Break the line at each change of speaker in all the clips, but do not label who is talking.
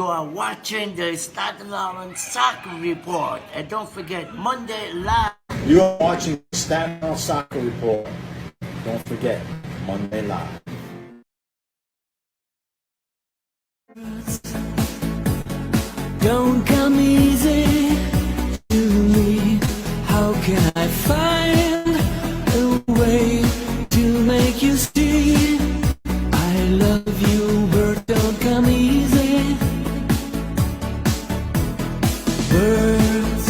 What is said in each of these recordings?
are watching the Staten Soccer Report. And don't forget, Monday Live.
You are watching Staten Soccer Report. Don't forget, Monday Live.
Don't come easy to me. How can I find a way to make you see I love you, bird? Don't come easy. Birds,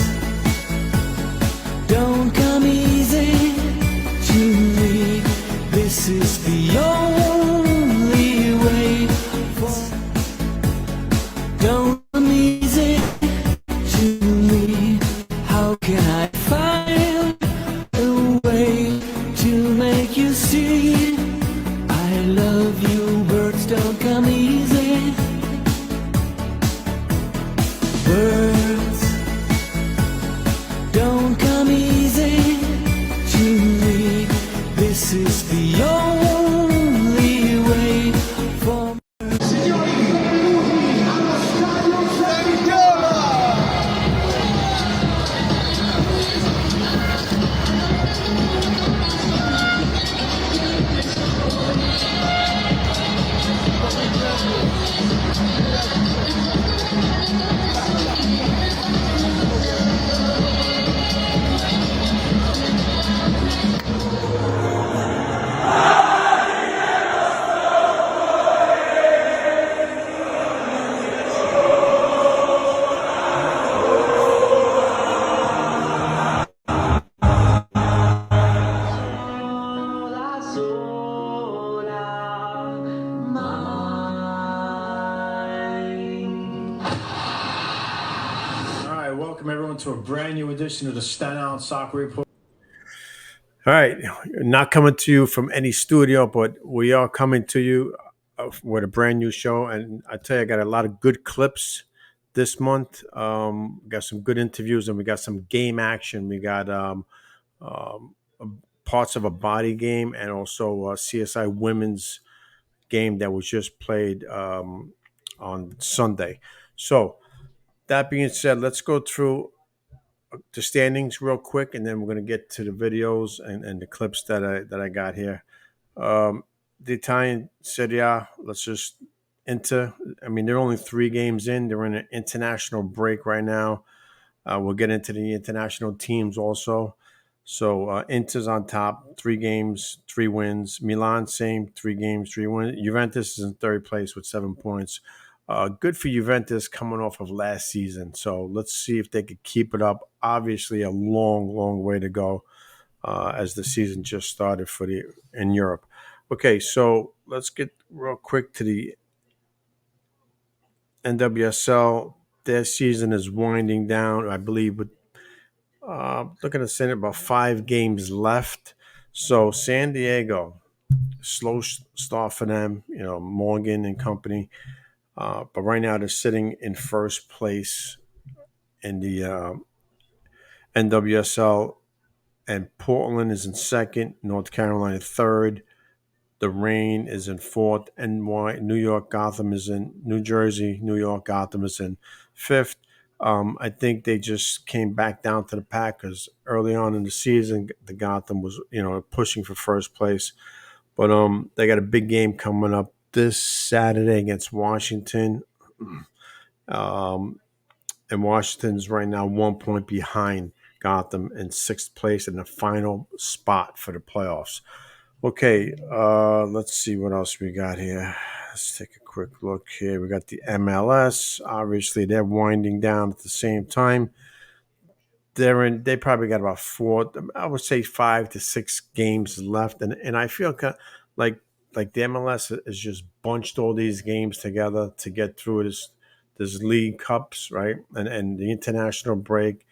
don't come easy to me. This is the only way for. Don't come easy to me. How can I find a way to make you see I love you, birds? Don't come easy. Birds, don't come easy to me. This is the only way for.
Welcome everyone to a brand new edition of the Staten Soccer Report.
All right, not coming to you from any studio, but we are coming to you with a brand new show. And I tell you, I got a lot of good clips this month. Got some good interviews, and we got some game action. We got parts of a body game, and also a CSI women's game that was just played on Sunday. So that being said, let's go through the standings real quick, and then we're going to get to the videos and the clips that I got here. The Italian Serie A, let's just Inter. I mean, they're only 3 games in. They're in an international break right now. We'll get into the international teams also. So Inter's on top, 3 games, 3 wins. Milan, same, 3 games, 3 wins. Juventus is in 3rd place with 7 points. Good for Juventus coming off of last season. So let's see if they could keep it up. Obviously, a long, long way to go as the season just started in Europe. Okay, so let's get real quick to the NWSL. Their season is winding down, I believe, with looking at saying about 5 games left. So San Diego, slow start for them. Morgan and company. But right now they're sitting in 1st place in the NWSL, and Portland is in 2nd, North Carolina 3rd, the Reign is in 4th, New York Gotham is in New Jersey, New York Gotham is in 5th. I think they just came back down to the pack because early on in the season, the Gotham was pushing for 1st place, but they got a big game coming up this Saturday against Washington. And Washington's right now 1 point behind Gotham in 6th place in the final spot for the playoffs. Okay, let's see what else we got here. Let's take a quick look here. We got the MLS. Obviously, they're winding down at the same time. They probably got about 4, I would say 5 to 6 games left, and I feel like the MLS has just bunched all these games together to get through this league cups, right, and the international break,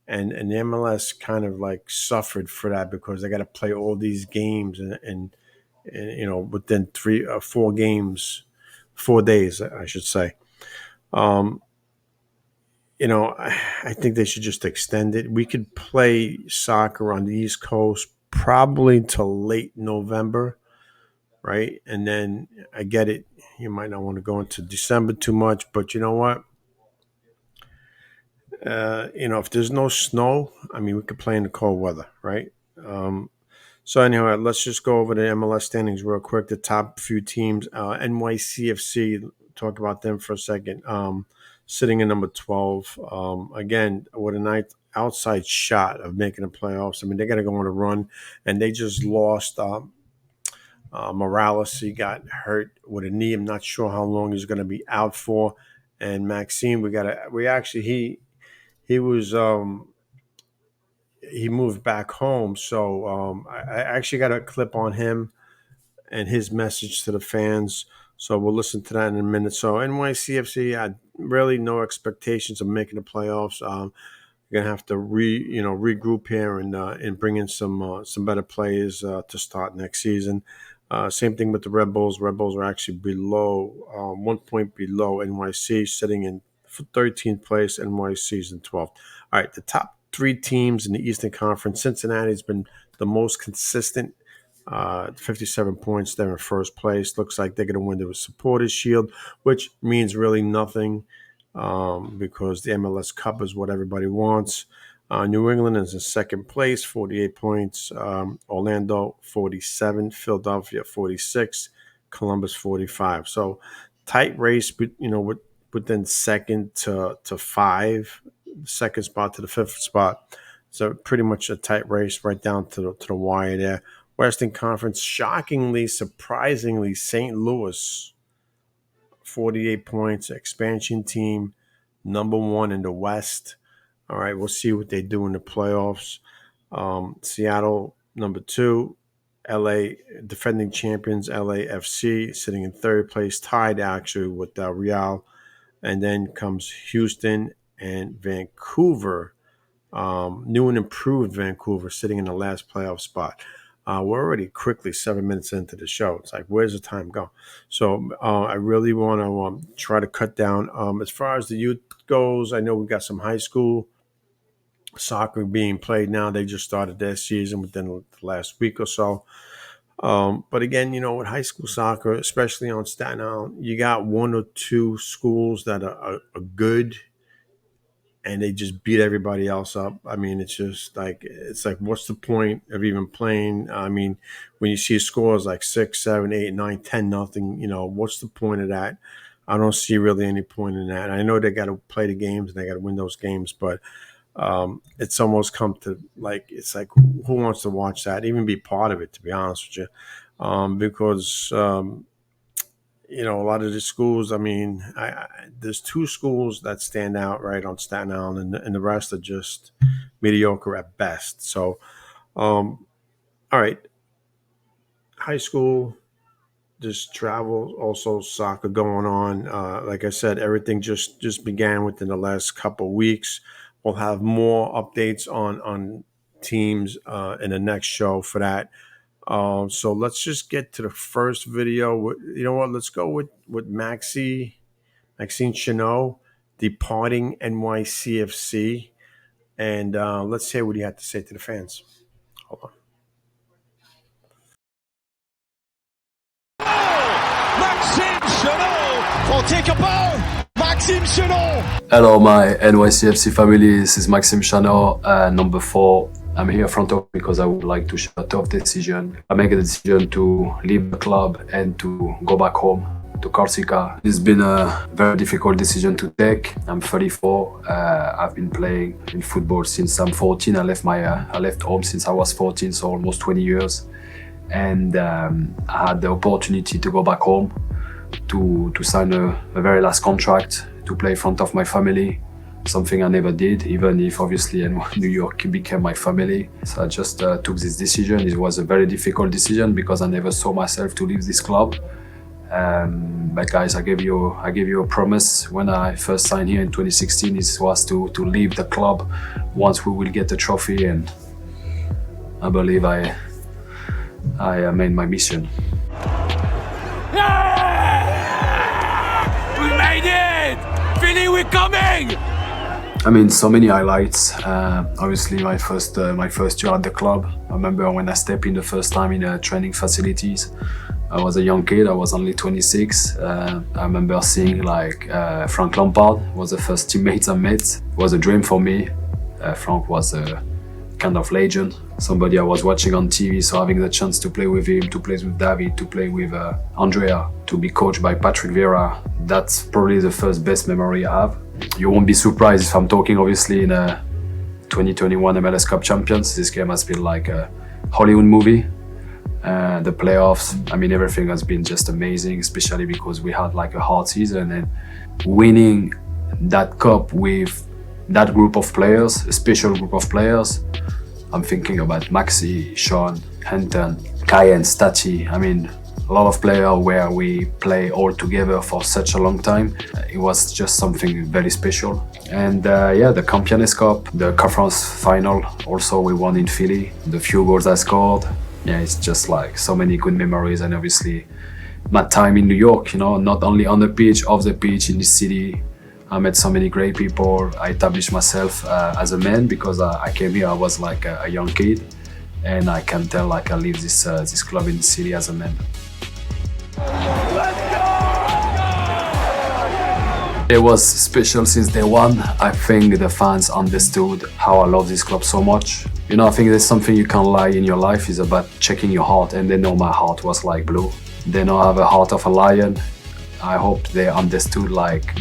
and the MLS kind of like suffered for that because they got to play all these games and within 3 or 4 games, 4 days, I should say. I think they should just extend it. We could play soccer on the East Coast probably till late November, right? And then I get it. You might not want to go into December too much, but you know what? If there's no snow, I mean, we could play in the cold weather, right? So anyway, let's just go over the MLS standings real quick. The top few teams, NYCFC, talk about them for a second. Sitting in number 12. Again, with a nice outside shot of making the playoffs. I mean, they got to go on a run, and they just lost. Morales, he got hurt with a knee. I'm not sure how long he's going to be out for. And Maxime, he was he moved back home, so I actually got a clip on him and his message to the fans. So we'll listen to that in a minute. So NYCFC had really no expectations of making the playoffs. You're gonna have to regroup here and bring in some better players to start next season. Same thing with the Red Bulls. Red Bulls are actually below 1 point below NYC, sitting in 13th place. NYC's in 12th. All right, the top three teams in the Eastern Conference. Cincinnati's been the most consistent. 57 points. They're in first place. Looks like they're going to win the Supporters Shield, which means really nothing because the MLS Cup is what everybody wants. New England is in second place, 48 points. Orlando, 47. Philadelphia, 46. Columbus, 45. So tight race, within second to five, second spot to the fifth spot. So pretty much a tight race right down to the wire there. Western Conference, shockingly, surprisingly, St. Louis, 48 points, expansion team, number one in the West. All right, we'll see what they do in the playoffs. Seattle, number two. LA, defending champions, LAFC, sitting in third place, tied actually with Real. And then comes Houston and Vancouver. New and improved Vancouver sitting in the last playoff spot. We're already quickly 7 minutes into the show. It's like, where's the time go? So I really want to try to cut down. As far as the youth goes, I know we got some high school soccer being played now. They just started their season within the last week or so. But again, with high school soccer, especially on Staten Island, you got one or two schools that are good, and they just beat everybody else up. I mean, it's like, what's the point of even playing? I mean, when you see scores like 6, 7, 8, 9, 10, nothing, what's the point of that? I don't see really any point in that. I know they got to play the games and they got to win those games, but it's almost come to it's like, who wants to watch that, even be part of it, to be honest with you? Because a lot of the schools, I mean, there's two schools that stand out right on Staten Island, and the rest are just mediocre at best. So, all right, high school, just travel, also soccer going on. Like I said, everything just began within the last couple of weeks. We'll have more updates on teams in the next show for that. So let's just get to the first video. You know what? Let's go with Maxime Chanot departing NYCFC, and let's hear what he had to say to the fans. Hold on.
Maxime Chanot will take a ball. Maxime Chanot.
Hello, my NYCFC family. This is Maxime Chanot, number 4. I'm here front of because I would like to share a tough decision. I make a decision to leave the club and to go back home to Corsica. It's been a very difficult decision to take. I'm 34. I've been playing in football since I'm 14. I left home since I was 14, so almost 20 years. And I had the opportunity to go back home to sign a very last contract to play in front of my family. Something I never did, even if obviously New York became my family. So I just took this decision. It was a very difficult decision because I never saw myself to leave this club. But guys, I gave you a promise when I first signed here in 2016. It was to leave the club once we will get the trophy, and I believe I made my mission.
Yeah! We made it! Philly, we're coming!
I mean, so many highlights. Obviously, my first year at the club. I remember when I stepped in the first time in training facilities. I was a young kid. I was only 26. I remember seeing like Frank Lampard was the first teammate I met. It was a dream for me. Frank was a kind of legend, somebody I was watching on TV. So having the chance to play with him, to play with David, to play with Andrea, to be coached by Patrick Vieira, that's probably the first best memory I have. You won't be surprised if I'm talking obviously in a 2021 MLS Cup champions. This game has been like a Hollywood movie. The playoffs, I mean, everything has been just amazing, especially because we had like a hard season, and winning that cup with that group of players, a special group of players. I'm thinking about Maxi, Sean, Henton, Kai and Stati. I mean, a lot of players where we play all together for such a long time. It was just something very special. And yeah, the Campeones Cup, the conference final, also we won in Philly. The few goals I scored. Yeah, it's just like so many good memories. And obviously my time in New York, you know, not only on the pitch, off the pitch, in the city. I met so many great people. I established myself as a man because I came here, I was like a young kid. And I can tell like I leave this club in the city as a man. It was special since day one. I think the fans understood how I love this club so much. You know, I think there's something you can't lie in your life is about checking your heart, and they know my heart was like blue. They know I have a heart of a lion. I hope they understood like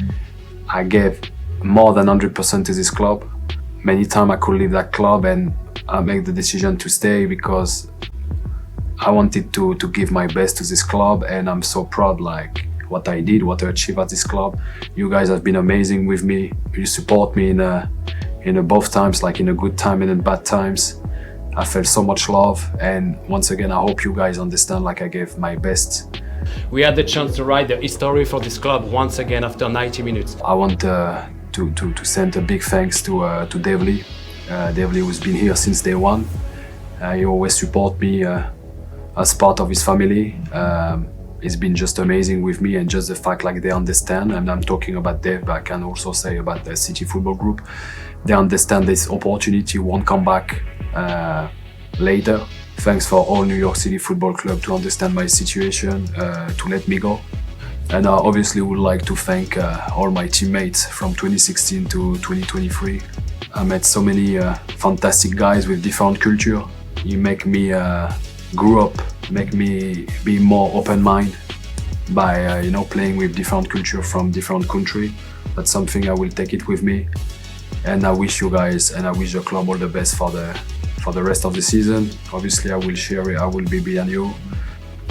I gave more than 100% to this club. Many times I could leave that club and I make the decision to stay because I wanted to give my best to this club, and I'm so proud like what I did, what I achieved at this club. You guys have been amazing with me. You support me in both times, like in a good time and in bad times. I felt so much love, and once again, I hope you guys understand like I gave my best.
We had the chance to write the history for this club once again after 90 minutes.
I want to send a big thanks to Dave Lee. Dave Lee who's been here since day one. He always support me as part of his family. It's been just amazing with me, and just the fact like they understand, and I'm talking about Dave, but I can also say about the City Football Group. They understand this opportunity won't come back later. Thanks for all New York City Football Club to understand my situation, to let me go. And I obviously would like to thank all my teammates from 2016 to 2023. I met so many fantastic guys with different culture. You make me grow up, make me be more open-minded by you know, playing with different culture from different country. That's something I will take it with me. And I wish you guys and I wish the club all the best for the rest of the season. Obviously, I will share it. I will be behind you,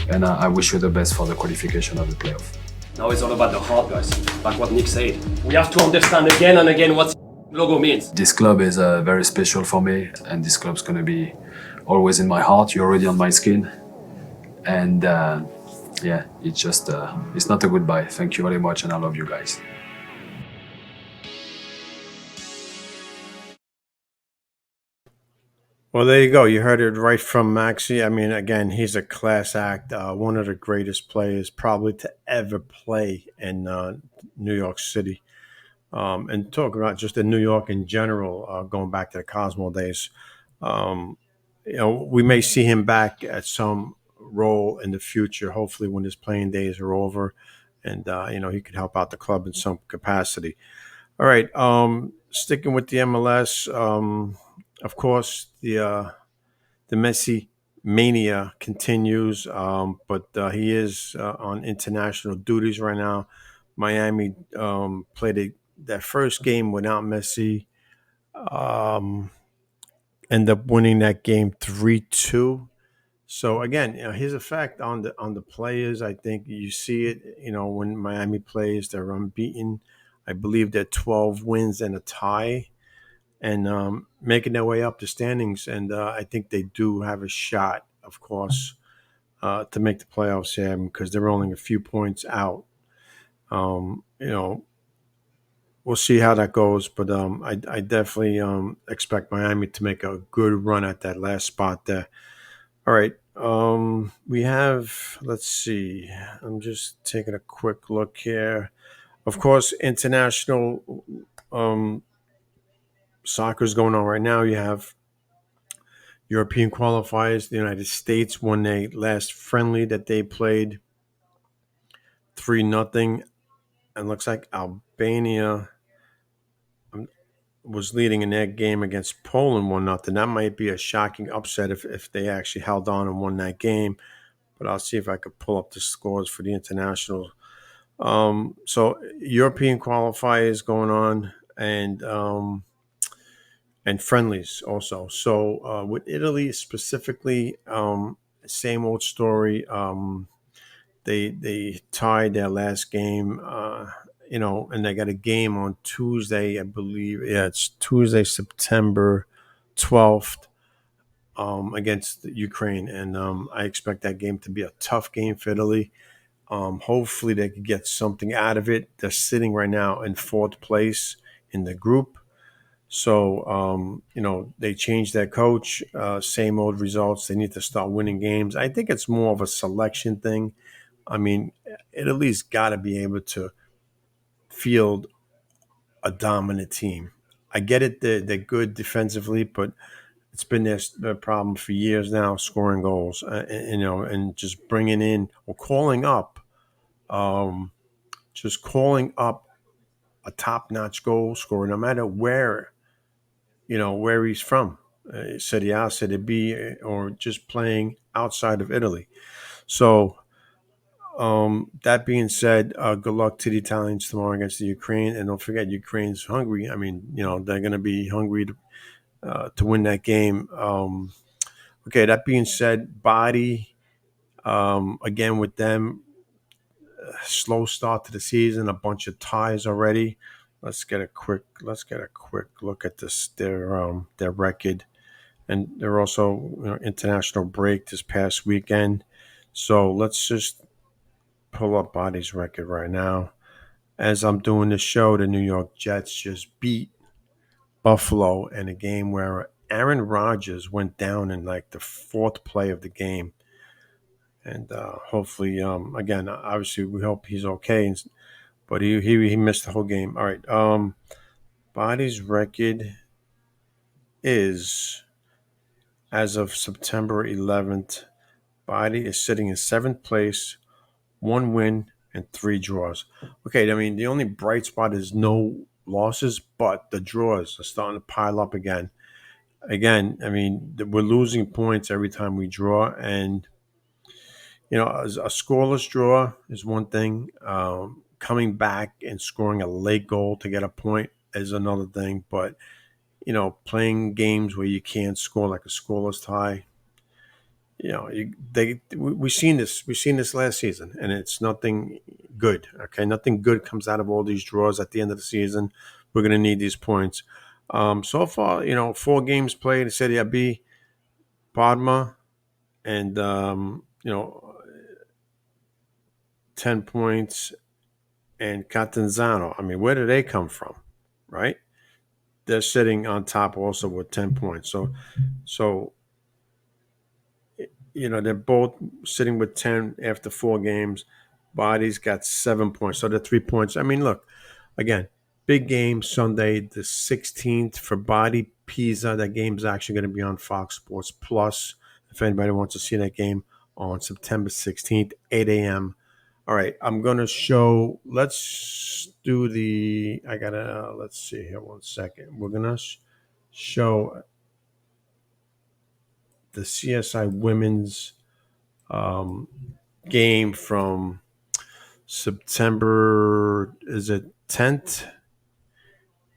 and I wish you the best for the qualification of the playoff.
Now it's all about the heart, guys. Like what Nick said, we have to understand again and again what logo means.
This club is very special for me, and this club's gonna be always in my heart. You're already on my skin, and yeah, it's just it's not a goodbye. Thank you very much, and I love you guys.
Well, there you go. You heard it right from Maxi. I mean, again, he's a class act. One of the greatest players probably to ever play in New York City. And talk about just in New York in general, going back to the Cosmo days. Um, you know, we may see him back at some role in the future, hopefully when his playing days are over. And, you know, he could help out the club in some capacity. All right. Sticking with the MLS, of course, the Messi mania continues, but he is on international duties right now. Miami played that first game without Messi. Um, End up winning that game 3-2. So again, you know, his effect on the players, I think you see it. You know, when Miami plays, they're unbeaten. I believe they're 12 wins and a tie, and making their way up the standings. And I think they do have a shot, of course, to make the playoffs here because they're only a few points out. You know, we'll see how that goes, but I definitely expect Miami to make a good run at that last spot there. All right. We have, let's see, I'm just taking a quick look here. Of course, international soccer is going on right now. You European qualifiers. The United States won their last friendly that they played 3-0, and looks like Albania was leading in that game against Poland 1-0. That might be a shocking upset if they actually held on and won that game. But I'll see if I could pull up the scores for the international. So European qualifiers going on, and friendlies also. So with Italy specifically, same old story. They tied their last game, and they got a game on Tuesday, I believe. Yeah, it's Tuesday, September 12th, against Ukraine, and I expect that game to be a tough game for Italy. Hopefully, they could get something out of it. They're sitting right now in fourth place in the group. So, they changed their coach, same old results. They need to start winning games. I think it's more of a selection thing. I mean, Italy's got to be able to field a dominant team. I get it, they're good defensively, but it's been their problem for years now, scoring goals, and just bringing in or calling up a top-notch goal scorer, no matter where he's from, Serie A, Serie B, or just playing outside of Italy. So, that being said, good luck to the Italians tomorrow against the Ukraine, and don't forget Ukraine's hungry. I mean, they're going to be hungry to win that game. Okay, that being said, Body, again with them, slow start to the season, a bunch of ties already. Let's get a quick look at their record, and they're also international break this past weekend. So let's just pull up Body's record right now. As I'm doing this show, the New York Jets just beat Buffalo in a game where Aaron Rodgers went down in like the fourth play of the game. And hopefully, again, obviously, we hope he's okay. But he missed the whole game. All right. Body's record is, as of September 11th, Body is sitting in seventh place, 1 win and 3 draws. Okay, I mean, the only bright spot is no losses, but the draws are starting to pile up again. Again, I mean, we're losing points every time we draw, and a scoreless draw is one thing. Coming back and scoring a late goal to get a point is another thing. But playing games where you can't score, like a scoreless tie, we've seen this last season, and it's nothing good. Okay, nothing good comes out of all these draws at the end of the season. We're going to need these points. So far, 4 games played. Serie B, Parma, and 10 points, and Catanzaro. I mean, where did they come from, right? They're sitting on top also with 10 points. So they're both sitting with 10 after 4 games. Body's got 7 points, so they're 3 points. I mean, look, again, big game Sunday, the 16th for Body Pisa. That game's actually going to be on Fox Sports Plus. If anybody wants to see that game on September 16th, 8 a.m. All right, I'm going to show, let's see here, 1 second. We're going to show the CSI women's game from September, is it 10th?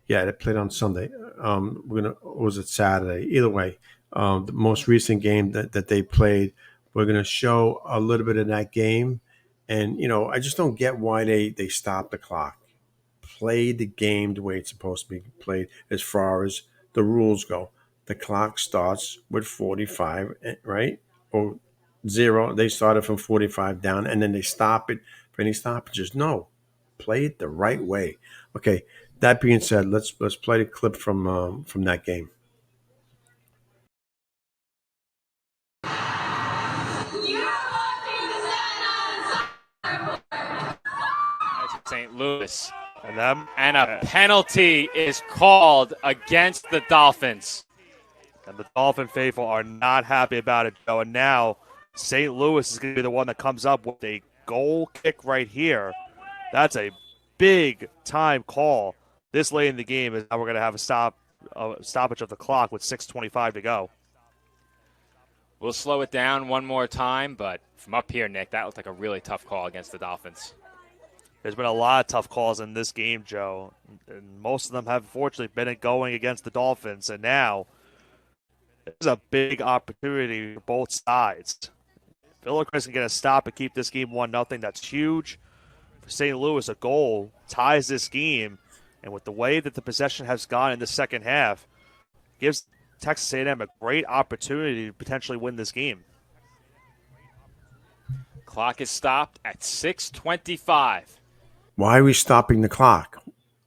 Yeah, they played on Sunday. Was it Saturday? Either way, the most recent game that they played, we're going to show a little bit of that game. And, I just don't get why they stopped the clock. Play the game the way it's supposed to be played as far as the rules go. The clock starts with 45, right? Or 0. They started from 45 down, and then they stop it for any stoppages. No. Play it the right way. Okay, that being said, let's play the clip from that game.
St. Louis. And a penalty is called against the Dolphins.
And the Dolphin faithful are not happy about it, Joe. And now St. Louis is going to be the one that comes up with a goal kick right here. That's a big time call this late in the game. Is now we're going to have a stoppage of the clock with 6:25 to go.
We'll slow it down one more time, but from up here, Nick, that looked like a really tough call against the Dolphins.
There's been a lot of tough calls in this game, Joe, and most of them have unfortunately been going against the Dolphins. And now there's a big opportunity for both sides. Villacrest can get a stop and keep this game 1-0. That's huge. For St. Louis, a goal ties this game, and with the way that the possession has gone in the second half, gives Texas A&M a great opportunity to potentially win this game.
Clock is stopped at 6:25.
Why are we stopping the clock?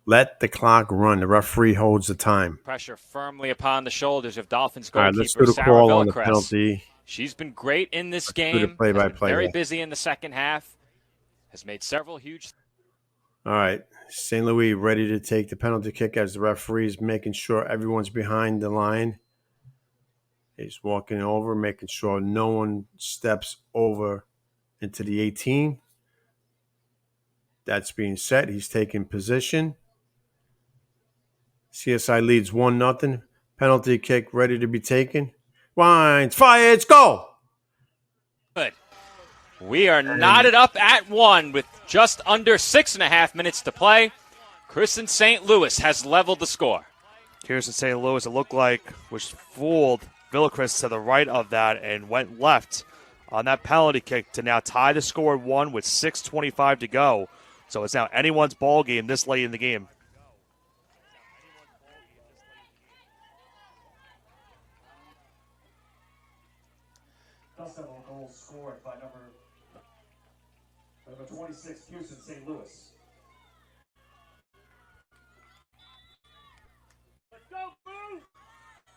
Let the clock run. The referee holds the time.
Pressure firmly upon the shoulders of Dolphins
All right,
goalkeeper
let's do the
Sarah
call on the
Villacrest.
penalty.
She's been great in this
do the
game. Has
play-by-play
been very
here.
busy in the second half. Has made several huge.
All right, St. Louis ready to take the penalty kick as the referee is making sure everyone's behind the line. He's walking over, making sure no one steps over into the 18. That's being set. He's taking position. CSI leads 1-0. Penalty kick ready to be taken. Winds, fires, go!
Good. We are knotted up at 1 with just under 6.5 minutes to play. Kristen St. Louis has leveled the score.
Kirsten St. Louis, it looked like, was fooled Villacrest to the right of that and went left on that penalty kick to now tie the score at 1 with 6:25 to go. So it's now anyone's ball game this late in the game.
Goal scored by number 26, Houston St. Louis.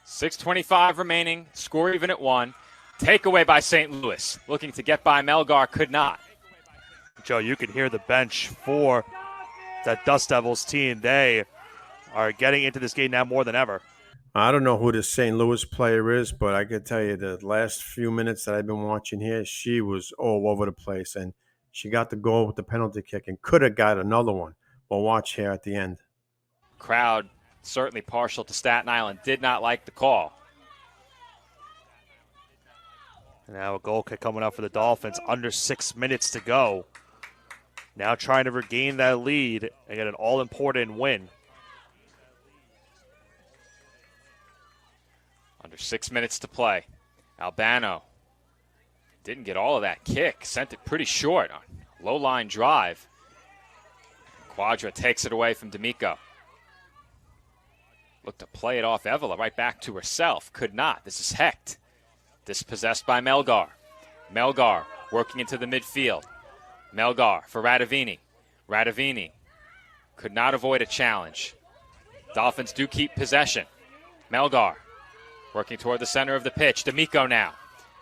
6:25 remaining. Score even at 1. Takeaway by St. Louis. Looking to get by Melgar, could not.
Joe, you can hear the bench for that Dust Devils team. They are getting into this game now more than ever.
I don't know who the St. Louis player is, but I can tell you the last few minutes that I've been watching here, she was all over the place, and she got the goal with the penalty kick and could have got another one. But watch here at the end.
Crowd certainly partial to Staten Island. Did not like the call.
Now a goal kick coming up for the Dolphins. Under 6 minutes to go. Now trying to regain that lead and get an all-important win.
Under 6 minutes to play. Albano didn't get all of that kick. Sent it pretty short on low line drive. Quadra takes it away from D'Amico. Looked to play it off Evola right back to herself. Could not. This is Hecht. Dispossessed by Melgar. Melgar working into the midfield. Melgar for Radavini. Radavini could not avoid a challenge. Dolphins do keep possession. Melgar working toward the center of the pitch. D'Amico now.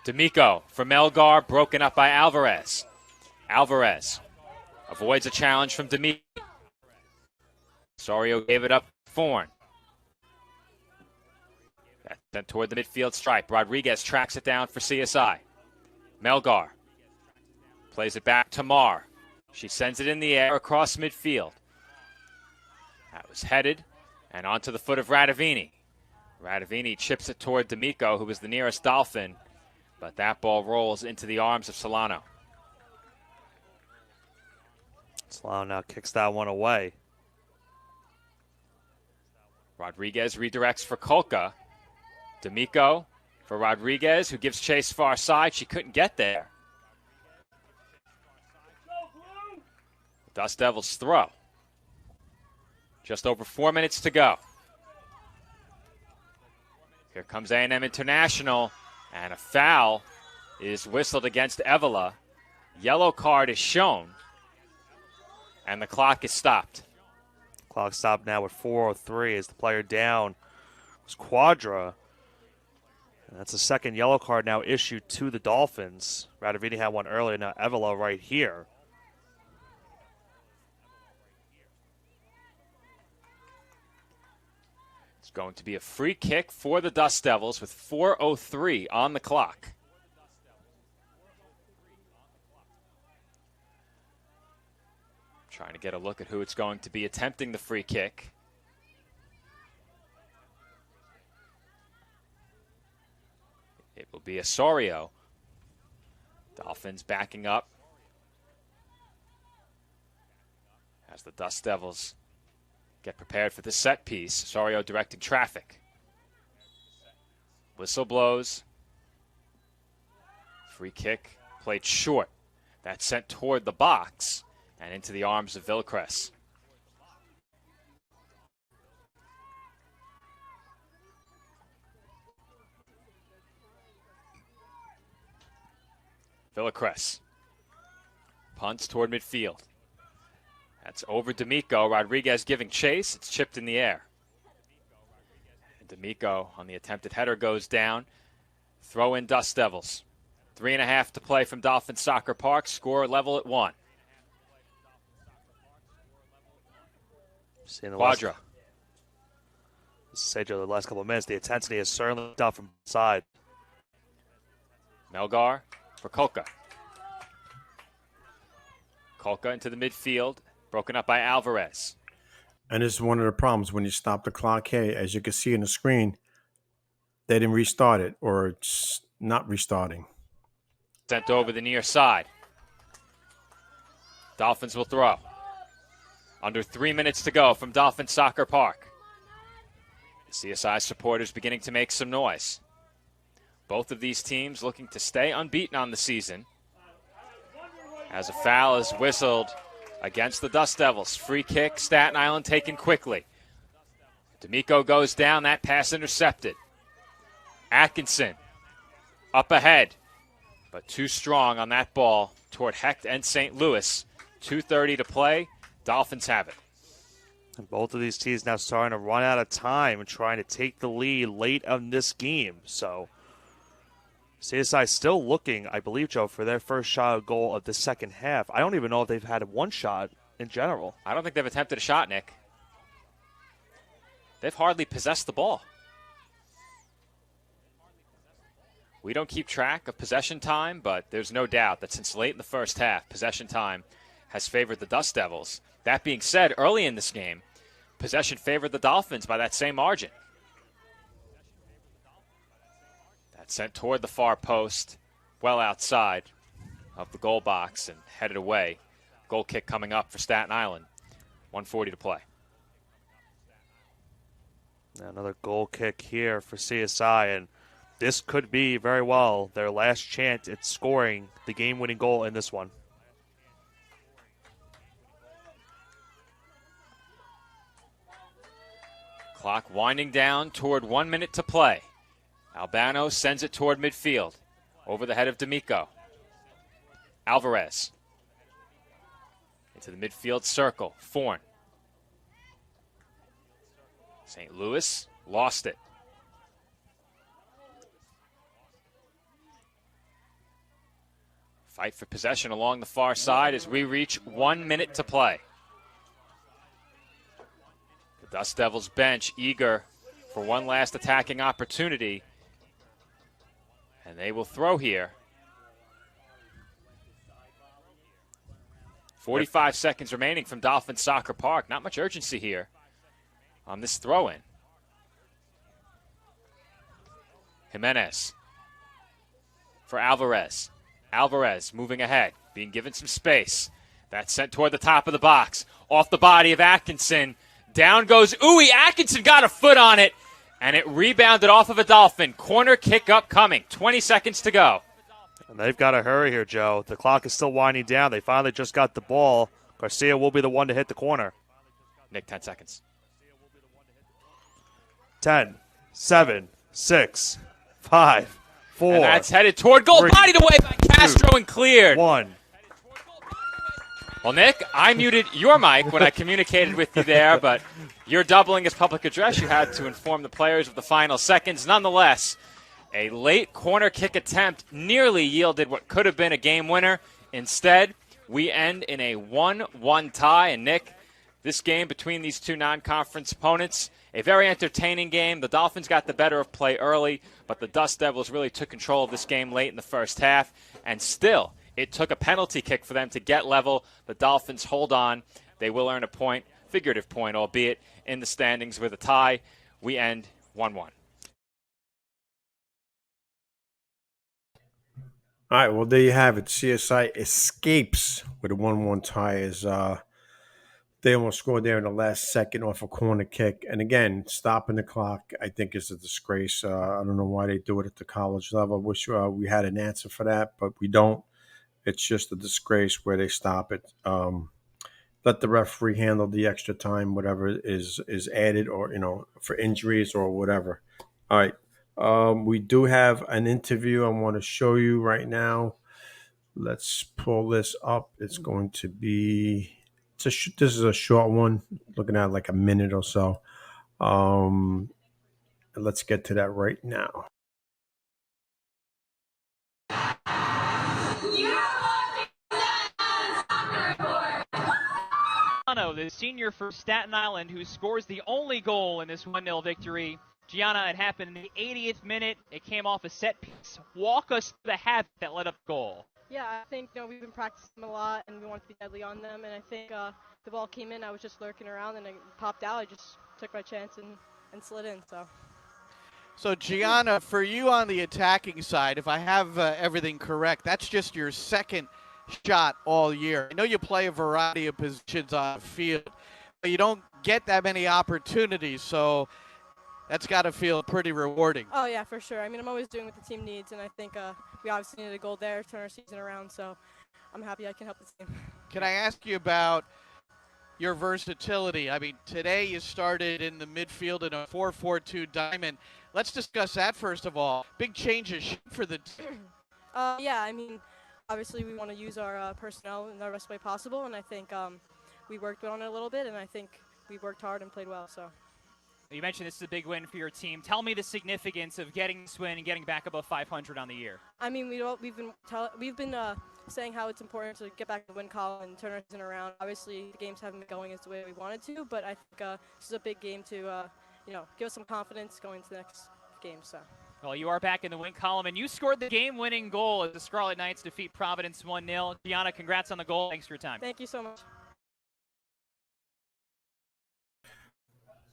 D'Amico for Melgar, broken up by Alvarez. Alvarez avoids a challenge from D'Amico. Sorio gave it up to Forn. Sent toward the midfield stripe. Rodriguez tracks it down for CSI. Melgar plays it back to Marr. She sends it in the air across midfield. That was headed and onto the foot of Radavini. Radavini chips it toward D'Amico, who was the nearest Dolphin, but that ball rolls into the arms of Solano.
Solano now kicks that one away.
Rodriguez redirects for Kolka. D'Amico for Rodriguez, who gives chase far side. She couldn't get there. Dust Devils throw. Just over 4 minutes to go. Here comes A&M International, and a foul is whistled against Evola. Yellow card is shown, and the clock is stopped.
Clock stopped now with 4:03 as the player down was Quadra. And that's the second yellow card now issued to the Dolphins. Radavini had one earlier, now Evola right here.
It's It's going to be a free kick for the Dust Devils with 4:03 on the clock. Trying to get a look at who it's going to be attempting the free kick. It will be Osorio. Dolphins backing up as the Dust Devils get prepared for the set piece. Osorio directing traffic. Whistle blows. Free kick played short. That's sent toward the box and into the arms of Villacrest. Villacrest punts toward midfield. That's over D'Amico. Rodriguez giving chase. It's chipped in the air. And D'Amico on the attempted header goes down. Throw in Dust Devils. 3.5 to play from Dolphin Soccer Park. Score level at 1. Quadra.
Say, Joe, the last couple of minutes, the intensity has certainly down from side.
Melgar for Kolka. Kolka into the midfield, broken up by Alvarez.
And this is one of the problems when you stop the clock. Hey, as you can see in the screen, they didn't restart it, or it's not restarting.
Sent over the near side. Dolphins will throw. Under 3 minutes to go from Dolphin Soccer Park. The CSI supporters beginning to make some noise. Both of these teams looking to stay unbeaten on the season. As a foul is whistled against the Dust Devils. Free kick, Staten Island taken quickly. D'Amico goes down, that pass intercepted. Atkinson up ahead, but too strong on that ball toward Hecht and St. Louis. 2:30 to play. Dolphins have it.
And both of these teams now starting to run out of time and trying to take the lead late in this game. So CSI still looking, I believe, Joe, for their first shot on goal of the second half. I don't even know if they've had one shot in general.
I don't think they've attempted a shot, Nick. They've hardly possessed the ball. We don't keep track of possession time, but there's no doubt that since late in the first half, possession time has favored the Dust Devils. That being said, early in this game, possession favored the Dolphins by that same margin. That's sent toward the far post, well outside of the goal box and headed away. Goal kick coming up for Staten Island. 1:40 to play.
Another goal kick here for CSI, and this could be very well their last chance at scoring the game-winning goal in this one.
Clock winding down toward 1 minute to play. Albano sends it toward midfield. Over the head of D'Amico. Alvarez. Into the midfield circle. Forn. St. Louis lost it. Fight for possession along the far side as we reach 1 minute to play. The Dust Devils bench eager for one last attacking opportunity. And they will throw here. 45 seconds remaining from Dolphin Soccer Park. Not much urgency here on this throw-in. Jimenez for Alvarez. Alvarez moving ahead, being given some space. That's sent toward the top of the box. Off the body of Atkinson. Down goes Uwe. Atkinson got a foot on it, and it rebounded off of a Dolphin. Corner kick upcoming. 20 seconds to go.
And they've got to hurry here, Joe. The clock is still winding down. They finally just got the ball. Garcia will be the one to hit the corner.
Nick, 10 seconds.
10, 7, 6, 5, 4.
And that's headed toward goal.
3,
Bodied away by Castro
2,
and cleared.
1.
Well, Nick, I muted your mic when I communicated with you there, but you're doubling as public address. You had to inform the players of the final seconds. Nonetheless, a late corner kick attempt nearly yielded what could have been a game winner. Instead, we end in a 1-1 tie. And, Nick, this game between these two non-conference opponents, A very entertaining game. The Dolphins got the better of play early, but the Dust Devils really took control of this game late in the first half, and still, it took a penalty kick for them to get level. The Dolphins hold on. They will earn a point, figurative point, albeit in the standings with a tie. We end 1-1.
All right, well, there you have it. CSI escapes with a 1-1 tie as they almost scored there in the last second off a corner kick. And again, stopping the clock, I think, is a disgrace. I don't know why they do it at the college level. I wish we had an answer for that, but we don't. It's just a disgrace where they stop it. Let the referee handle the extra time, whatever is added, or for injuries or whatever. All right. We do have an interview I want to show you right now. Let's pull this up. It's going to be. This is a short one, looking at like a minute or so. Let's get to that right now.
The senior for Staten Island, who scores the only goal in this 1-0 victory. Gianna, it happened in the 80th minute. It came off a set piece. Walk us through the habit that led up the goal.
Yeah, I think we've been practicing a lot, and we want to be deadly on them. And I think the ball came in. I was just lurking around, and it popped out. I just took my chance and slid in.
So Gianna, for you on the attacking side, if I have everything correct, that's just your second shot all year. I know you play a variety of positions on the field, but you don't get that many opportunities, so that's got to feel pretty rewarding.
Oh, yeah, for sure. I mean, I'm always doing what the team needs, and I think we obviously needed a goal there to turn our season around, so I'm happy I can help the team.
Can I ask you about your versatility? I mean, today you started in the midfield in a 4-4-2 diamond. Let's discuss that first of all. Big changes for the team.
Yeah, I mean, obviously we want to use our personnel in the best way possible, and I think we worked on it a little bit, and I think we worked hard and played well. So.
You mentioned this is a big win for your team. Tell me the significance of getting this win and getting back above 500 on the year.
I mean, we've been saying how it's important to get back to the win column and turn our season around. Obviously, the games haven't been going as the way we wanted to, but I think this is a big game to give us some confidence going into the next game. So.
Well, you are back in the win column, and you scored the game-winning goal as the Scarlet Knights defeat Providence 1-0. Gianna, congrats on the goal. Thanks for your time.
Thank you so much.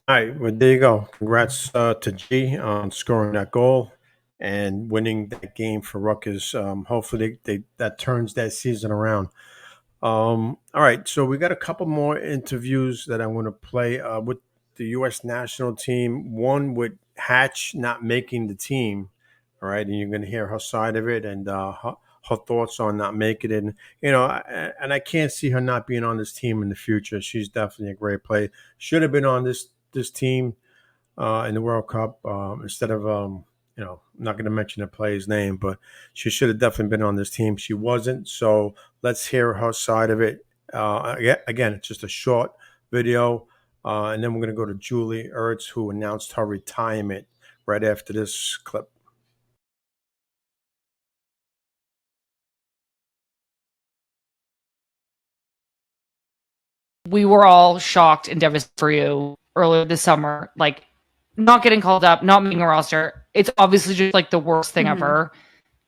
All right, well, there you go. Congrats to G on scoring that goal and winning that game for Rutgers. Hopefully that turns that season around. All right, so we got a couple more interviews that I want to play with the U.S. national team. One with Hatch not making the team, all right, and you're going to hear her side of it and her thoughts on not making it. And I can't see her not being on this team in the future. She's definitely a great player. Should have been on this team in the World Cup instead of I'm not going to mention the player's name, but she should have definitely been on this team. She wasn't, so let's hear her side of it. Again, it's just a short video, and then we're going to go to Julie Ertz, who announced her retirement right after this clip.
We were all shocked and devastated for you earlier this summer, like not getting called up, not making a roster. It's obviously just like the worst thing ever.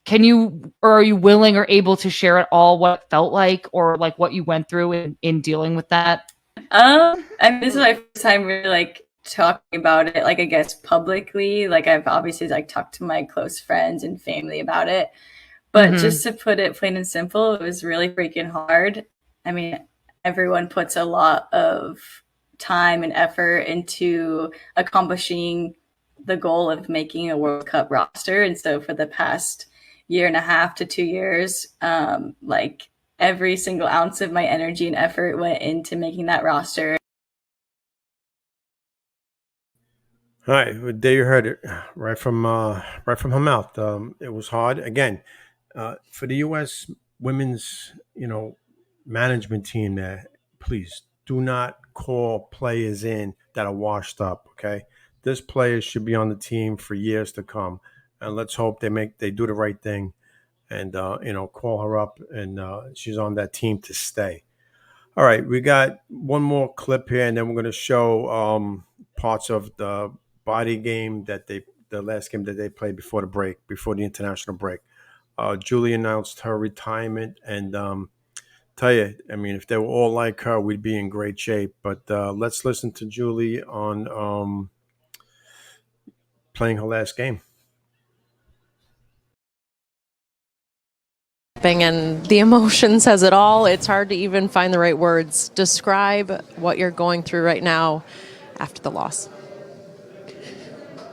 Can you, or are you willing or able to share at all what it felt like or like what you went through in dealing with that?
I mean, this is my first time really like talking about it, like I guess publicly. Like I've obviously like talked to my close friends and family about it, but just to put it plain and simple, it was really freaking hard. I mean, everyone puts a lot of time and effort into accomplishing the goal of making a World Cup roster. And so for the past 1.5 to 2 years, like every single ounce of my energy and effort went into making that roster.
All right, well, there you heard it right from her mouth. It was hard. Again, for the U.S. women's, management team there, please do not call players in that are washed up, okay? This player should be on the team for years to come. And let's hope they do the right thing and, call her up and she's on that team to stay. All right, we got one more clip here and then we're going to show parts of the body game the last game that they played before the international break. Julie announced her retirement, and tell you, I mean, if they were all like her, we'd be in great shape. But let's listen to Julie on playing her last game.
And the emotion says it all. It's hard to even find the right words. Describe what you're going through right now after the loss.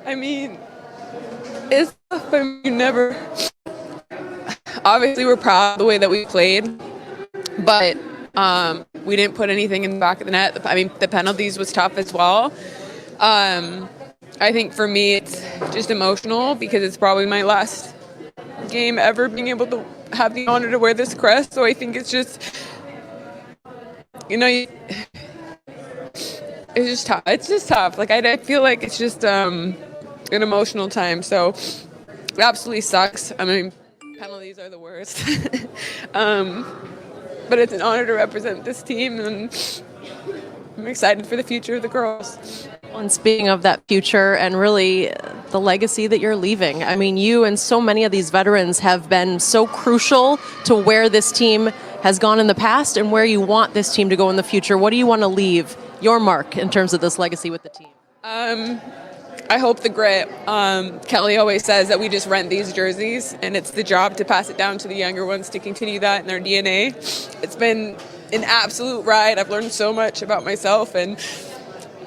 I mean, it's tough. I mean, you never. Obviously, we're proud of the way that we played, but we didn't put anything in the back of the net. I mean, the penalties was tough as well. I think for me, it's just emotional because it's probably my last game ever being able to have the honor to wear this crest. So I think it's just, it's just tough. It's just tough. Like, I feel like it's just an emotional time. So it absolutely sucks. I mean, penalties are the worst. But it's an honor to represent this team, and I'm excited for the future of the girls.
And speaking of that future and really the legacy that you're leaving, I mean, you and so many of these veterans have been so crucial to where this team has gone in the past and where you want this team to go in the future. What do you want to leave your mark in terms of this legacy with the team?
I hope the grit. Kelly always says that we just rent these jerseys, and it's the job to pass it down to the younger ones to continue that in their DNA. It's been an absolute ride. I've learned so much about myself and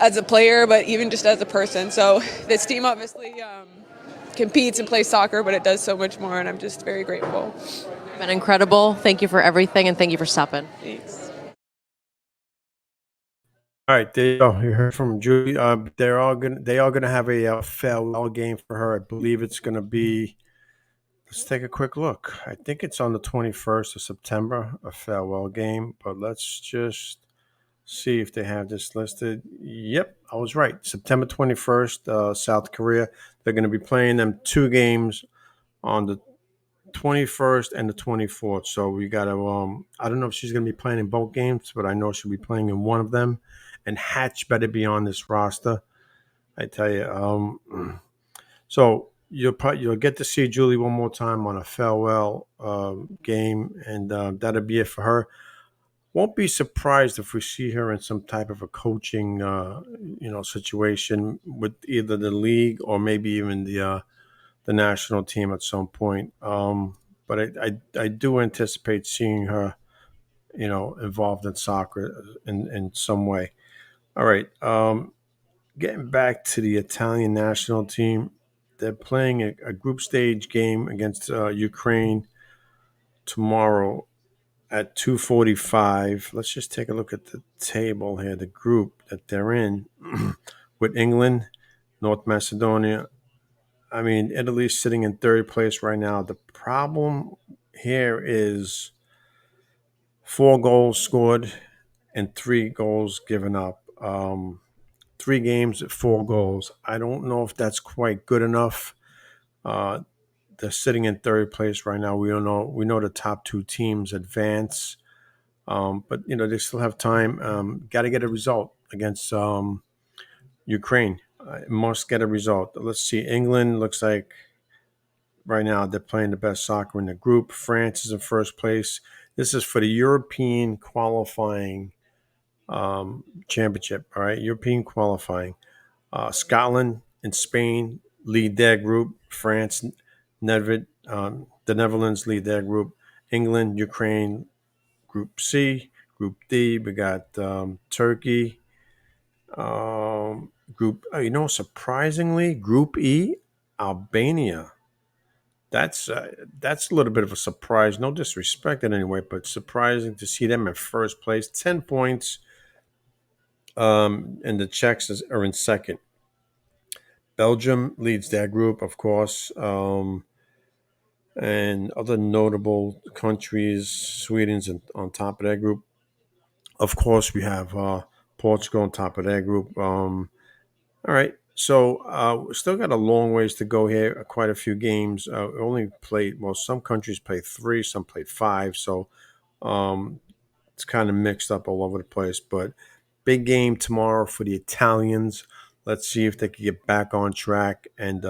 as a player, but even just as a person. So this team obviously competes and plays soccer, but it does so much more, and I'm just very grateful.
You've been incredible. Thank you for everything, and thank you for stopping.
Thanks.
All right, there you go. You heard from Julie. They are gonna have a farewell game for her. I believe it's gonna be. Let's take a quick look. I think it's on the 21st of September, a farewell game. But let's just see if they have this listed. Yep, I was right. September 21st, South Korea. They're going to be playing them 2 games on the 21st and the 24th. So we got to, I don't know if she's going to be playing in both games, but I know she'll be playing in one of them. And Hatch better be on this roster. I tell you. So you'll get to see Julie one more time on a farewell game, and that'll be it for her. Won't be surprised if we see her in some type of a coaching, situation with either the league or maybe even the national team at some point. But I do anticipate seeing her, involved in soccer in some way. All right. Getting back to the Italian national team, they're playing a group stage game against Ukraine tomorrow at 2:45. Let's just take a look at the table here, the group that they're in with England, North Macedonia. I mean, Italy's sitting in third place right now. The problem here is 4 goals scored and 3 goals given up. 3 games at 4 goals. I don't know if that's quite good enough. They're sitting in third place right now. We don't know. We know the top 2 teams advance. But they still have time. Got to get a result against Ukraine. Must get a result. Let's see. England looks like right now they're playing the best soccer in the group. France is in first place. This is for the European qualifying championship. All right, European qualifying. Scotland and Spain lead their group. France, the Netherlands lead their group. England, Ukraine, Group C. Group D, we got Turkey. Surprisingly, Group E, Albania. That's a little bit of a surprise. No disrespect in any way, but surprising to see them in first place, 10 points. And the Czechs are in second. Belgium leads their group, of course. And other notable countries, Sweden's on top of their group. Of course, we have Portugal on top of their group. All right. So we still got a long ways to go here. Quite a few games. Only played, some countries played 3, some played 5. So it's kind of mixed up all over the place. But big game tomorrow for the Italians. Let's see if they can get back on track and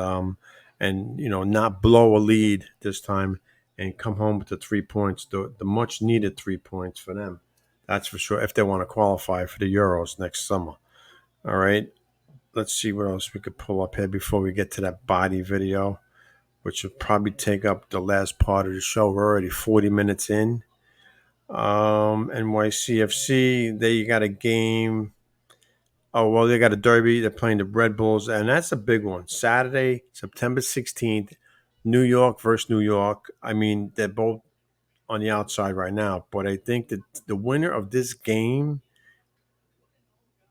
not blow a lead this time and come home with the 3 points, the much needed 3 points for them. That's for sure. If they want to qualify for the Euros next summer. All right. Let's see what else we could pull up here before we get to that body video, which will probably take up the last part of the show. We're already 40 minutes in. NYCFC, they got a game. Oh, well, they got a derby. They're playing the Red Bulls, and that's a big one. Saturday, September 16th, New York versus New York. I mean, they're both on the outside right now, but I think that the winner of this game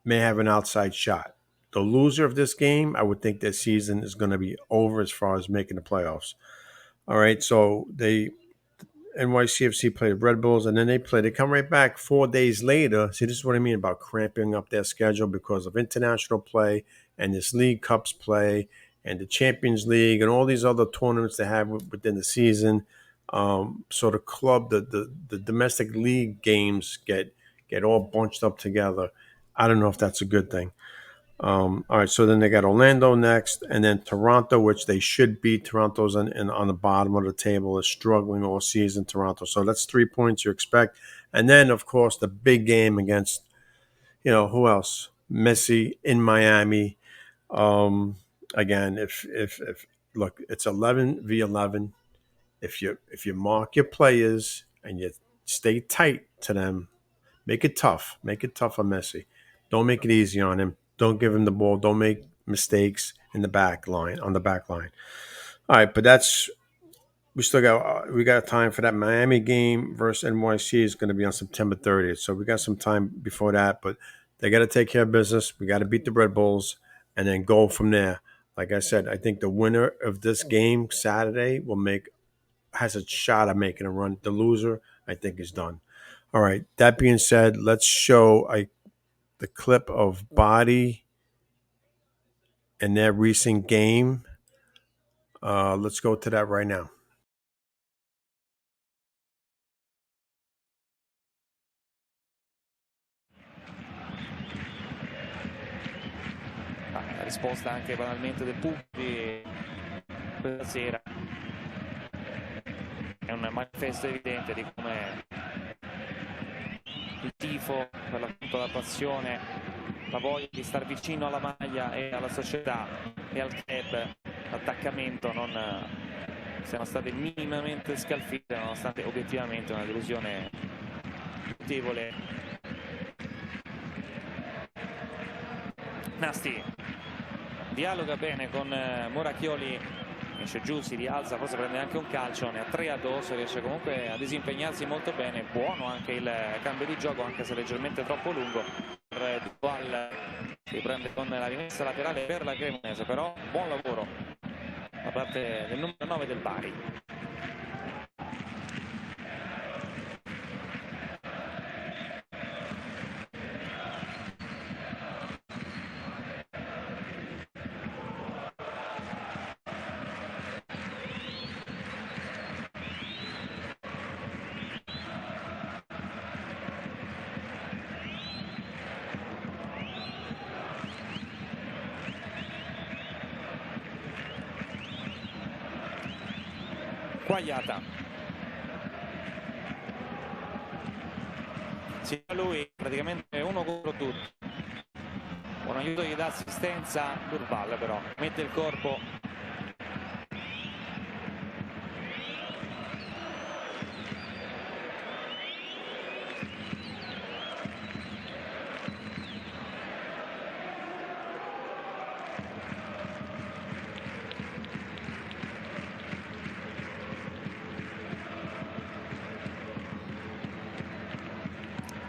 may have an outside shot. The loser of this game, I would think their season is going to be over as far as making the playoffs. All right, so NYCFC played the Red Bulls, and then they come right back 4 days later. See, this is what I mean about cramping up their schedule because of international play and this League Cups play and the Champions League and all these other tournaments they have within the season. So the club, the domestic league games get all bunched up together. I don't know if that's a good thing. All right, so then they got Orlando next, and then Toronto, which they should beat. Toronto's on the bottom of the table, is struggling all season, Toronto. So that's 3 points you expect. And then, of course, the big game against, who else? Messi in Miami. Again, if look, it's 11v11. If you mark your players and you stay tight to them, make it tough. Make it tough on Messi. Don't make it easy on him. Don't give him the ball. Don't make mistakes in the back line, on the back line. All right, but we got time for that. Miami game versus NYC is going to be on September 30th. So we got some time before that, but they got to take care of business. We got to beat the Red Bulls and then go from there. Like I said, I think the winner of this game Saturday has a shot at making a run. The loser, I think, is done. All right. That being said, let's show the clip of Body and their recent game. Let's go to that right now.
La risposta anche banalmente del pubblico questa sera è un manifesto evidente di come il tifo, per l'appunto la passione, la voglia di star vicino alla maglia e alla società e al club, l'attaccamento non siano state minimamente scalfite, nonostante obiettivamente una delusione notevole. Nasti dialoga bene con Moracchioli, esce giù, si rialza, forse prende anche un calcio, ne ha 3 addosso, riesce comunque a disimpegnarsi molto bene. Buono anche il cambio di gioco, anche se leggermente troppo lungo per Duval, si prende con la rimessa laterale per la Cremonese, però buon lavoro da parte del numero 9 del Bari. Quagliata, si fa lui praticamente uno contro tutti, un aiuto gli dà assistenza Durval, però mette il corpo.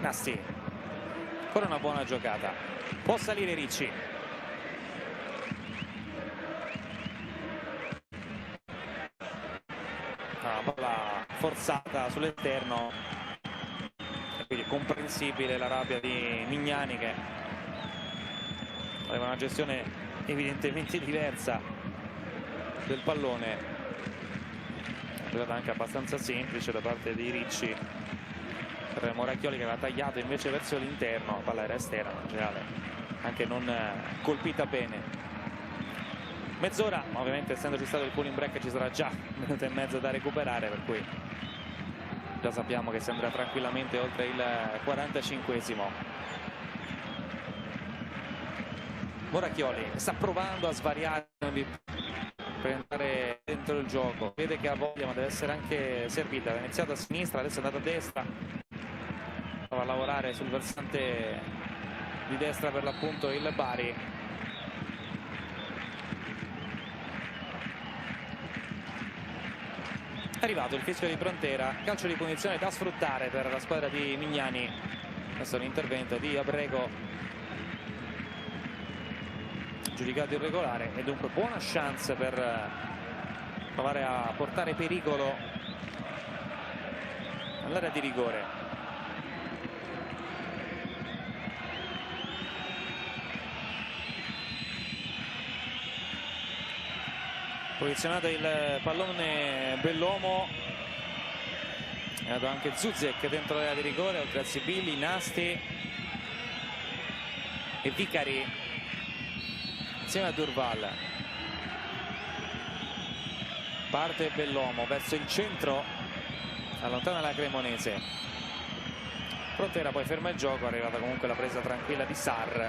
Nasti, ancora una buona giocata, può salire Ricci, una palla forzata sull'esterno, quindi comprensibile la rabbia di Mignani, che aveva una gestione evidentemente diversa del pallone, anche abbastanza semplice da parte di Ricci per Moracchioli, che aveva tagliato invece verso l'interno, palla era esterna in generale. anche non colpita bene. Mezz'ora, ma ovviamente essendoci stato il cooling break ci sarà già un minuto e mezzo da recuperare, per cui già sappiamo che si andrà tranquillamente oltre il 45esimo. Moracchioli sta provando a svariare per entrare dentro il gioco, vede che ha voglia ma deve essere anche servita. Aveva iniziato a sinistra, adesso è andato a destra, prova a lavorare sul versante di destra per l'appunto il Bari. È arrivato il fischio di frontiera, calcio di punizione da sfruttare per la squadra di Mignani. Questo è l'intervento di Abrego, giudicato irregolare, e dunque buona chance per provare a portare pericolo all'area di rigore. Posizionato il pallone Bellomo, è andato anche Zuzek dentro l'area di rigore, oltre a Sibilli, Nasti e Vicari insieme a Durval. Parte Bellomo verso il centro, allontana la Cremonese. Frontera poi ferma il gioco, è arrivata comunque la presa tranquilla di Sarr.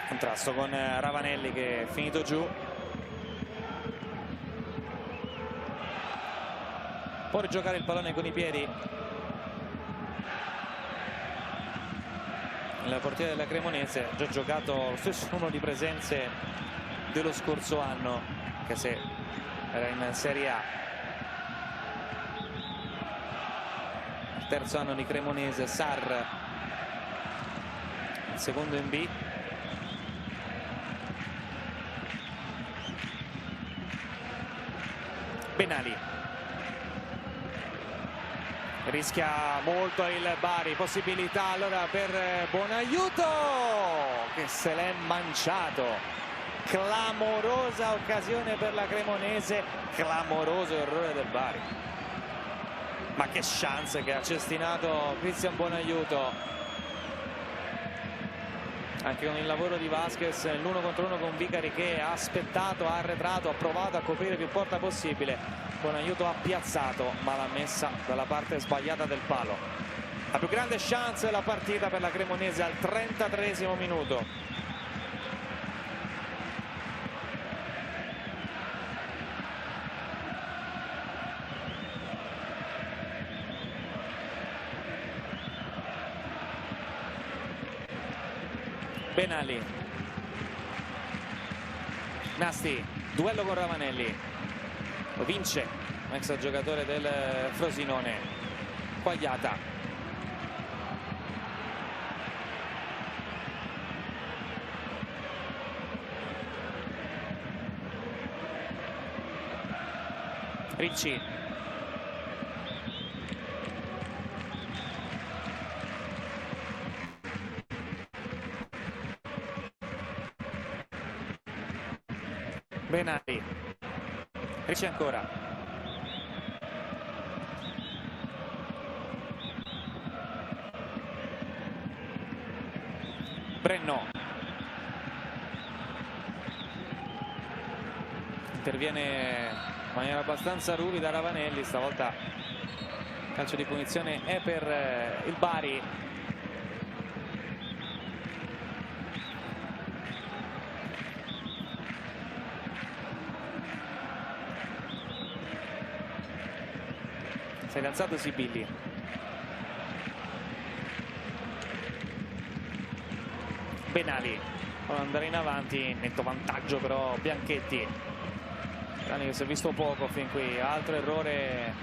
Contrasto con Ravanelli che è finito giù. Può rigiocare il pallone con i piedi il portiere della Cremonese, ha già giocato lo stesso numero di presenze dello scorso anno, che se era in Serie A. Il terzo anno di Cremonese, Sarr, il secondo in B. Benali rischia molto il Bari, possibilità allora per Buonaiuto che se l'è manciato. Clamorosa occasione per la Cremonese, clamoroso errore del Bari, ma che chance che ha cestinato Cristian Buonaiuto. Anche con il lavoro di Vasquez, l'1 contro 1 con Vicari che ha aspettato, ha arretrato, ha provato a coprire più porta possibile. Buonaiuto ha piazzato, ma l'ha messa dalla parte sbagliata del palo. La più grande chance della partita per la Cremonese al 33esimo minuto. Benali, Nasti, duello con Ravanelli, lo vince l'ex giocatore del Frosinone. Quagliata, Ricci, Benali, Ricci ancora, Brenno, interviene in maniera abbastanza ruvida Ravanelli, stavolta calcio di punizione è per il Bari. Si è rialzato Sibilli, Benali vuole andare in avanti, netto vantaggio però Bianchetti, che si è visto poco fin qui. Altro errore,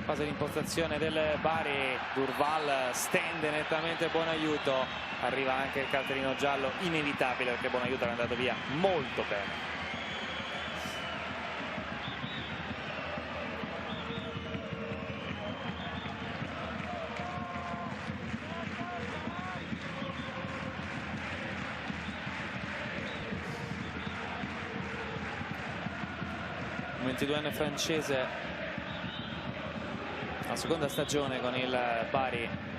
fase di impostazione del Bari. Durval stende nettamente Buonaiuto, arriva anche il cartellino giallo inevitabile perché Buonaiuto era andato via molto bene. 22enne francese, la seconda stagione con il Bari.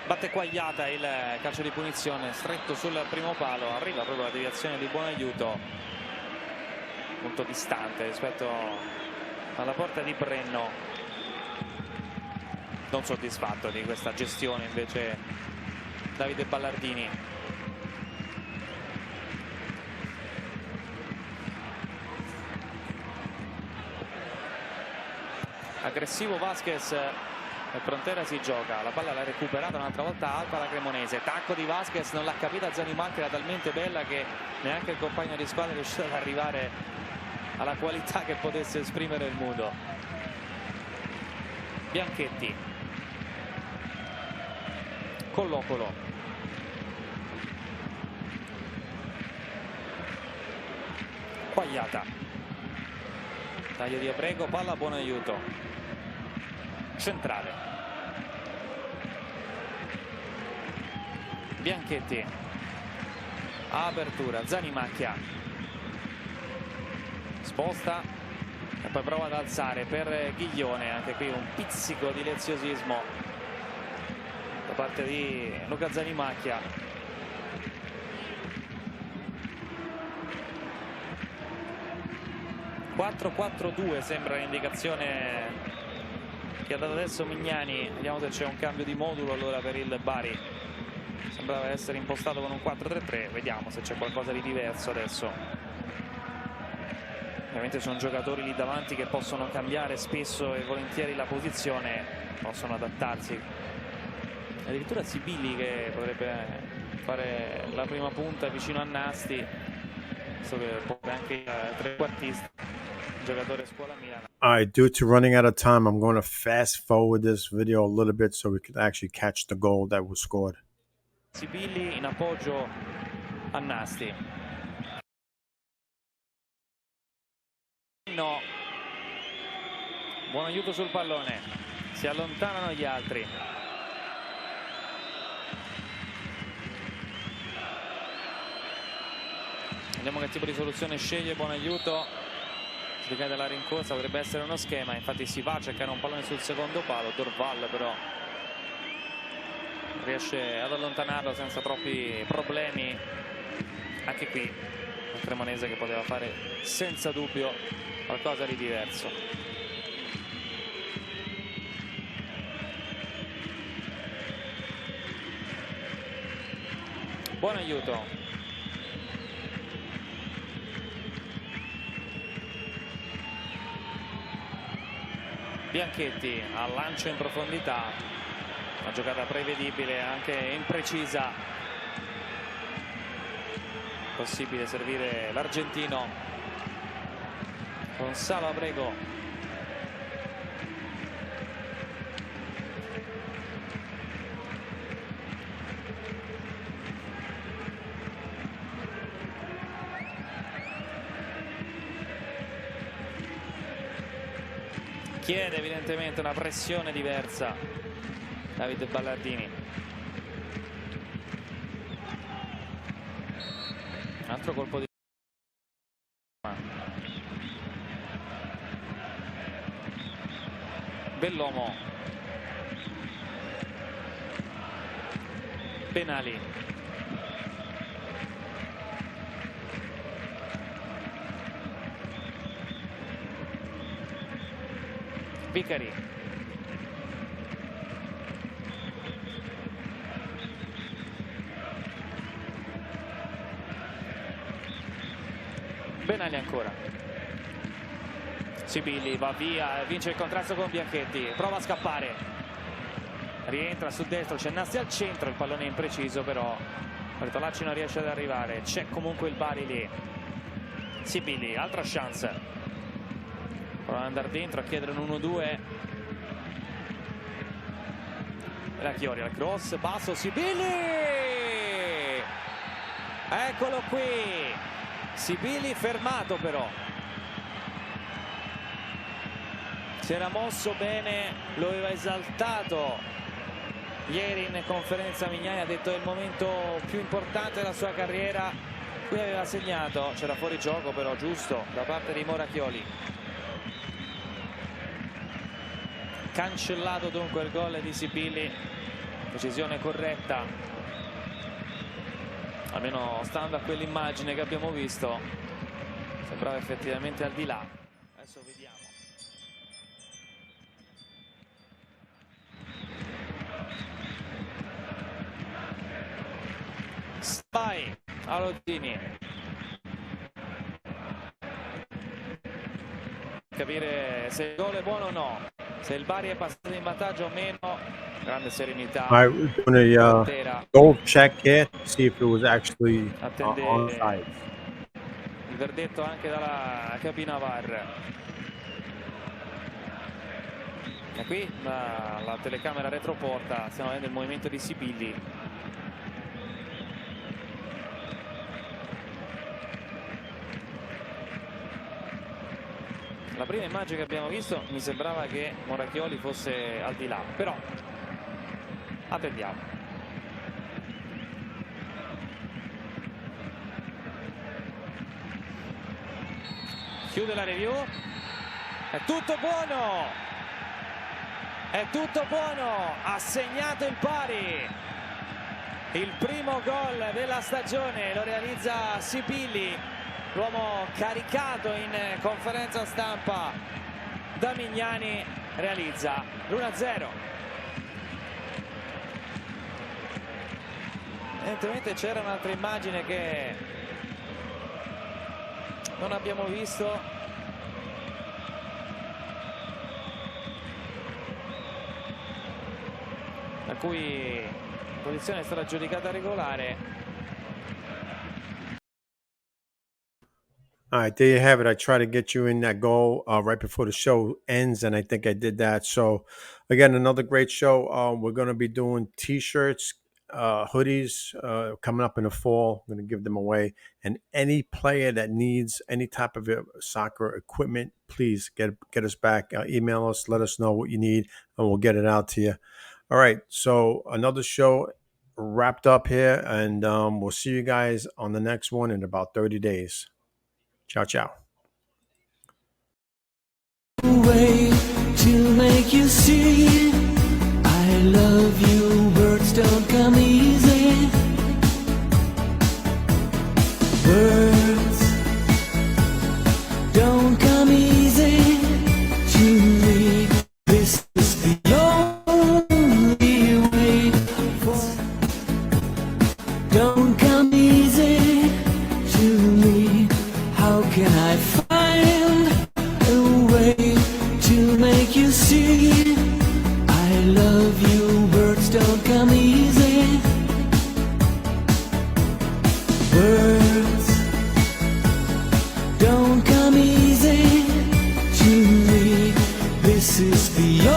Batte Quagliata il calcio di punizione stretto sul primo palo, arriva proprio la deviazione di Buonaiuto, molto distante rispetto alla porta di Brenno. Non soddisfatto di questa gestione invece Davide Ballardini. Aggressivo Vasquez. E Frontera si gioca, la palla l'ha recuperata un'altra volta alta la Cremonese, tacco di Vasquez, non l'ha capita Zanimacchi, era talmente bella che neanche il compagno di squadra è riuscito ad arrivare alla qualità che potesse esprimere il muto. Bianchetti, Collocolo, Quagliata, taglio di Abrego, palla Buonaiuto, centrale, Bianchetti, apertura, Zanimacchia, sposta e poi prova ad alzare per Ghiglione, anche qui un pizzico di leziosismo da parte di Luca Zanimacchia. (4-4-2) sembra l'indicazione che ha dato adesso Mignani. Vediamo se c'è un cambio di modulo allora per il Bari. Sembrava essere impostato con un 4-3-3, vediamo se c'è qualcosa di diverso adesso. Ovviamente sono giocatori lì davanti che possono cambiare spesso e volentieri la posizione, possono adattarsi. Addirittura Sibilli che potrebbe fare la prima punta vicino a Nasti, visto che può anche il trequartista, giocatore scuola Milano.
All right, due to running out of time, I'm going to fast forward this video a little bit so we can actually catch the goal that was scored.
Sibilli in appoggio a Nasti. No. Buon aiuto sul pallone. Si allontanano gli altri. Vediamo che tipo di soluzione sceglie Buon aiuto. Spiegate la rincorsa, potrebbe essere uno schema, infatti si va a cercare un pallone sul secondo palo. Dorval però riesce ad allontanarlo senza troppi problemi. Anche qui il Cremonese che poteva fare senza dubbio qualcosa di diverso. Buon aiuto. Bianchetti al lancio in profondità, una giocata prevedibile, anche imprecisa. Possibile servire l'argentino. Gonzalo Abrego. Chiede evidentemente una pressione diversa Davide Ballardini. Altro colpo di Bellomo. Penali. Vicari. Benali ancora. Sibilli va via, vince il contrasto con Bianchetti, prova a scappare, rientra sul destro, c'è Nasti al centro, il pallone è impreciso però Bertolacci non riesce ad arrivare, c'è comunque il Bari lì. Sibilli, altra chance. Prova ad andare dentro a chiedere un 1-2. La Chiori al cross, basso Sibilli! Eccolo qui! Sibili fermato però. Si era mosso bene, lo aveva esaltato ieri in conferenza Mignani, ha detto è il momento più importante della sua carriera. Qui aveva segnato, c'era fuori gioco però giusto da parte di Moracchioli. Cancellato dunque il gol di Sibili, decisione corretta, almeno stando a quell'immagine che abbiamo visto sembrava effettivamente al di là. Adesso vediamo. Spy a Lottini, capire se il gol è buono o no, se il Bari è passato in vantaggio o meno. Grande serenità.
All right, we're going to goal check here to see if it was actually onside.
Il verdetto anche dalla cabina VAR. E qui la telecamera retroporta, stiamo vedendo il movimento di Sibili. La prima immagine che abbiamo visto mi sembrava che Moracchioli fosse al di là, però attendiamo. Chiude la review, è tutto buono, è tutto buono, ha segnato il Bari, il primo gol della stagione lo realizza Sibili, l'uomo caricato in conferenza stampa da Mignani, realizza l'1-0. Evidentemente c'era un'altra immagine che non abbiamo visto, la cui posizione è stata giudicata regolare.
All right, there you have it. I try to get you in that goal right before the show ends, and I think I did that. So, again, another great show. We're going to be doing T-shirts, hoodies coming up in the fall. I'm going to give them away. And any player that needs any type of soccer equipment, please get us back. Email us, let us know what you need, and we'll get it out to you. All right, so another show wrapped up here, and we'll see you guys on the next one in about 30 days. Ciao, ciao.
Way to make you see I love you, words don't come easy. Words don't come easy to me. This is the only way for. Don't come easy to me. How can I find a way to make you see I love you, words don't come easy. Words don't come easy to me. This is the